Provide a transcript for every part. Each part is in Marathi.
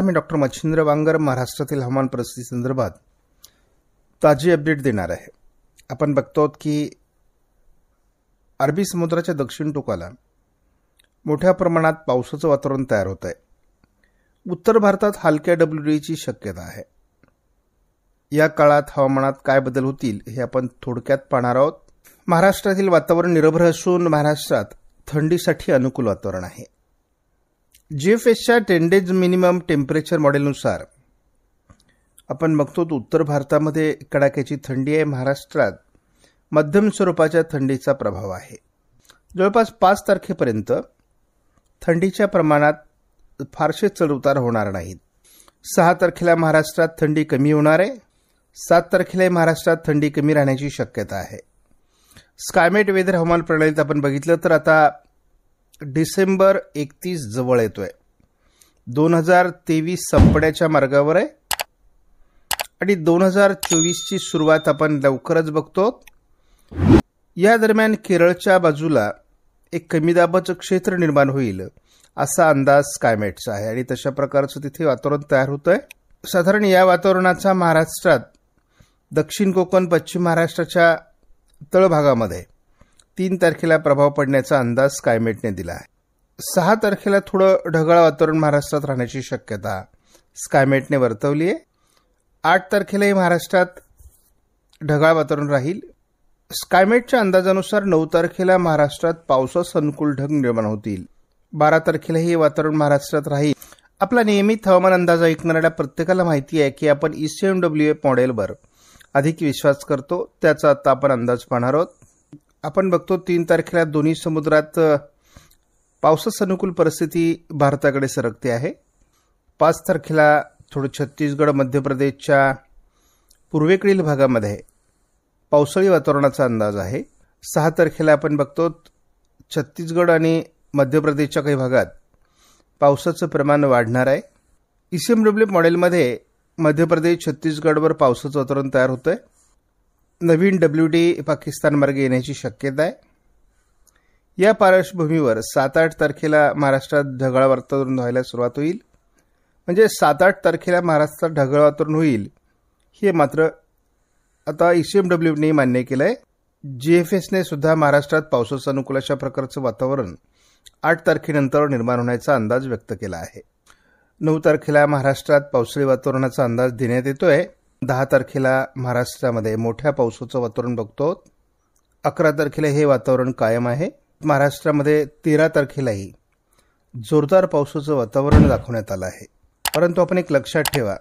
मी डॉक्टर मच्छिंद्र वांगर महाराष्ट्रातील हवामान परिस्थिती संदर्भात ताजी अपडेट देणार आहे। आपण बघतो की अरबी समुद्राच्या दक्षिण टोकाला मोठ्या प्रमाणात पावसाचं वातावरण तयार होत आहे। उत्तर भारतात हलक्या WDची शक्यता आहे। या काळात हवामानात काय बदल होतील हे आपण थोडक्यात पाहणार आहोत। महाराष्ट्रातील वातावरण निर्भर असून महाराष्ट्रात थंडीसाठी अनुकूल वातावरण आहे। जीएफएसच्या 10 डेज मिनिमम टेम्परेचर मॉडेलनुसार आपण बघतो उत्तर भारतामध्ये कडाक्याची थंडी आहे। महाराष्ट्रात मध्यम स्वरूपाच्या थंडीचा प्रभाव आहे। जवळपास 5 तारखेपर्यंत थंडीच्या प्रमाणात फारसे चढउतार होणार नाहीत। 6 तारखेला महाराष्ट्रात थंडी कमी होणार आहे। 7 तारखेला महाराष्ट्रात थंडी कमी राहण्याची शक्यता आहे। स्कायमेट वेदर हवामान प्रणालीत आपण बघितलं तर आता डिसेंबर 31 जवळ येतोय। 2023 संपण्याच्या मार्गावर आहे आणि 2024 ची सुरुवात आपण लवकरच बघतो। या दरम्यान केरळच्या बाजूला एक कमी दाबाचं क्षेत्र निर्माण होईल असा अंदाज स्कायमेटचा आहे आणि तशा प्रकारचं तिथे वातावरण तयार होतंय। साधारण या वातावरणाचा महाराष्ट्रात दक्षिण कोकण पश्चिम महाराष्ट्राच्या तळभागामध्ये 3 तारखेला प्रभाव पडण्याचा अंदाज स्कायमेटने दिला आहे। 6 तारखेला थोडं ढगाळ वातावरण महाराष्ट्रात राहण्याची शक्यता स्कायमेटने वर्तवली आहे। 8 तारखेलाही महाराष्ट्रात ढगाळ वातावरण राहील। स्कायमेटच्या अंदाजानुसार 9 तारखेला महाराष्ट्रात पावसास अनुकूल ढग निर्माण होतील। 12 तारखेला हे वातावरण महाराष्ट्रात राहील। आपला नियमित हवामान अंदाज ऐकणाऱ्या प्रत्येकाला माहिती आहे की आपण ECMWF मॉडेलवर अधिक विश्वास करतो। त्याचा आता आपण अंदाज पाहणार आहोत। आपण बघतो 3 तारखेला दोन्ही समुद्रात पावसास अनुकूल परिस्थिती भारताकडे सरकते आहे। 5 तारखेला थोडं छत्तीसगड मध्य प्रदेशच्या पूर्वेकडील भागामध्ये पावसाळी वातावरणाचा अंदाज आहे। 6 तारखेला आपण बघतो छत्तीसगड आणि मध्य प्रदेशच्या काही भागात पावसाचं प्रमाण वाढणार आहे। ECMWF मॉडेलमध्ये मध्य प्रदेश छत्तीसगडवर पावसाचं वातावरण तयार होतंय। नवीन WD पाकिस्तान मार्गे येण्याची शक्यता आहे। या पार्श्वभूमीवर 7-8 तारखेला महाराष्ट्रात ढगाळ वातावरण व्हायला सुरुवात होईल। म्हणजे 7-8 तारखेला महाराष्ट्रात ढगाळ वातावरण होईल हे मात्र आता ECMWFने मान्य केलंय। GFSने सुद्धा महाराष्ट्रात पावसाचं अनुकूल अशा प्रकारचं वातावरण 8 तारखेनंतर निर्माण होण्याचा अंदाज व्यक्त केला आहे। 9 तारखेला महाराष्ट्रात पावसाळी वातावरणाचा अंदाज देण्यात येतोय। 10 तारखेला महाराष्ट्रामध्ये मोठ्या पावसाचं वातावरण बघतो। 11 तारखेला हे वातावरण कायम आहे। महाराष्ट्रामध्ये 13 तारखेलाही जोरदार पावसाचं वातावरण दाखवण्यात आलं आहे। परंतु आपण एक लक्षात ठेवा,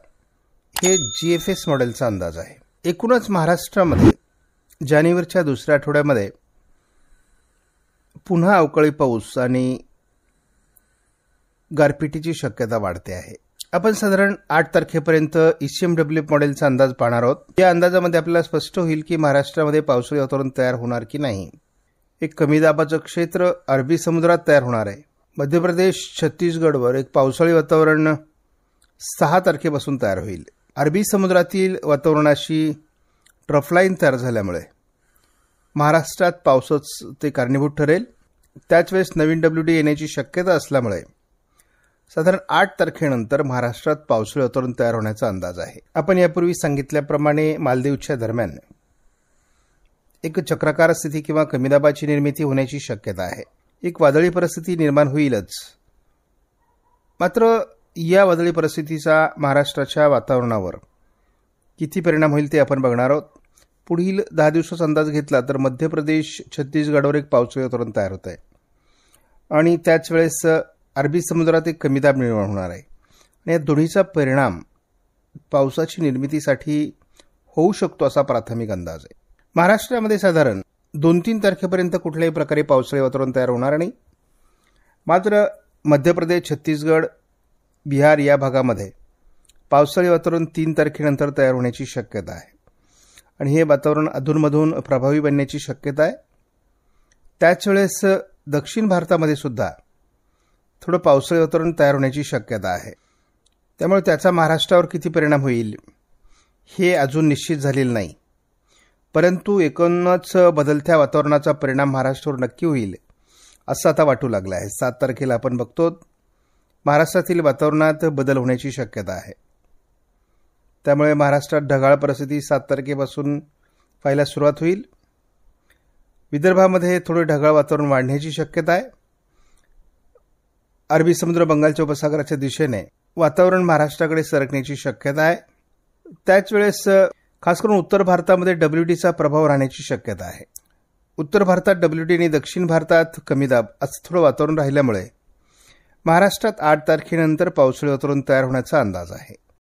हे GFS मॉडेलचा अंदाज आहे। एकूणच महाराष्ट्रामध्ये जानेवारीच्या दुसऱ्या आठवड्यामध्ये पुन्हा अवकाळी पाऊस आणि गारपिटीची शक्यता वाढते आहे। आपण साधारण 8 तारखेपर्यंत ECMWF मॉडेलचा अंदाज पाहणार आहोत। या अंदाजामध्ये आपल्याला स्पष्ट होईल की महाराष्ट्रामध्ये पावसाळी वातावरण तयार होणार की नाही। एक कमी दाबाचं क्षेत्र अरबी समुद्रात तयार होणार आहे। मध्य प्रदेश छत्तीसगडवर एक पावसाळी वातावरण 6 तारखेपासून तयार होईल। अरबी समुद्रातील वातावरणाशी ट्रफलाईन तयार झाल्यामुळे महाराष्ट्रात पावसाचं ते कारणीभूत ठरेल। त्याच वेळेस नवीन WD येण्याची शक्यता असल्यामुळे साधारण 8 तारखेनंतर महाराष्ट्रात पावसाळी वातावरण तयार होण्याचा अंदाज आहे। आपण यापूर्वी सांगितल्याप्रमाणे मालदीवच्या दरम्यान एक चक्राकार स्थिती किंवा कमी दाबाची निर्मिती होण्याची शक्यता आहे। एक वादळी परिस्थिती निर्माण होईलच। मात्र या वादळी परिस्थितीचा महाराष्ट्राच्या वातावरणावर किती परिणाम होईल ते आपण बघणार आहोत। पुढील 10 दिवसाचा अंदाज घेतला तर मध्य प्रदेश छत्तीसगडवर एक पावसाळी वातावरण तयार होत आहे आणि त्याच वेळेस अरबी समुद्रात एक कमी दाब निर्माण होणार आहे आणि या दोन्हीचा परिणाम पावसाची निर्मितीसाठी होऊ शकतो असा प्राथमिक अंदाज आहे। महाराष्ट्रामध्ये साधारण 2-3 तारखेपर्यंत कुठल्याही प्रकारे पावसाळी वातावरण तयार होणार नाही। मात्र मध्य प्रदेश छत्तीसगड बिहार या भागामध्ये पावसाळी वातावरण 3 तारखेनंतर तयार होण्याची शक्यता आहे आणि हे वातावरण अधूनमधून प्रभावी बनण्याची शक्यता आहे। त्याच वेळेस दक्षिण भारतामध्ये सुद्धा थोडं पावसाळी वातावरण तयार होण्याची शक्यता आहे। त्यामुळे त्याचा महाराष्ट्रावर किती परिणाम होईल हे अजून निश्चित झालेलं नाही। परंतु एकूणच बदलत्या वातावरणाचा परिणाम महाराष्ट्रावर नक्की होईल असं आता वाटू लागलं आहे। 7 तारखेला आपण बघतो महाराष्ट्रातील वातावरणात बदल होण्याची शक्यता आहे. त्यामुळे महाराष्ट्रात ढगाळ परिस्थिती 7 तारखेपासून पाहायला सुरुवात होईल. विदर्भामध्ये थोडे ढगाळ वातावरण वाढण्याची शक्यता आहे. अरबी समुद्र बंगालच्या उपसागराच्या दिशेने वातावरण महाराष्ट्राकडे सरकण्याची शक्यता आहे. त्याच वेळेस खास करून उत्तर भारतामध्ये WTचा प्रभाव राहण्याची शक्यता आहे. उत्तर भारतात WT आणि दक्षिण भारतात कमी दाब असं थोडं वातावरण राहिल्यामुळे महाराष्ट्रात 8 तारखेनंतर पावसाळी वातावरण तयार होण्याचा अंदाज आहे.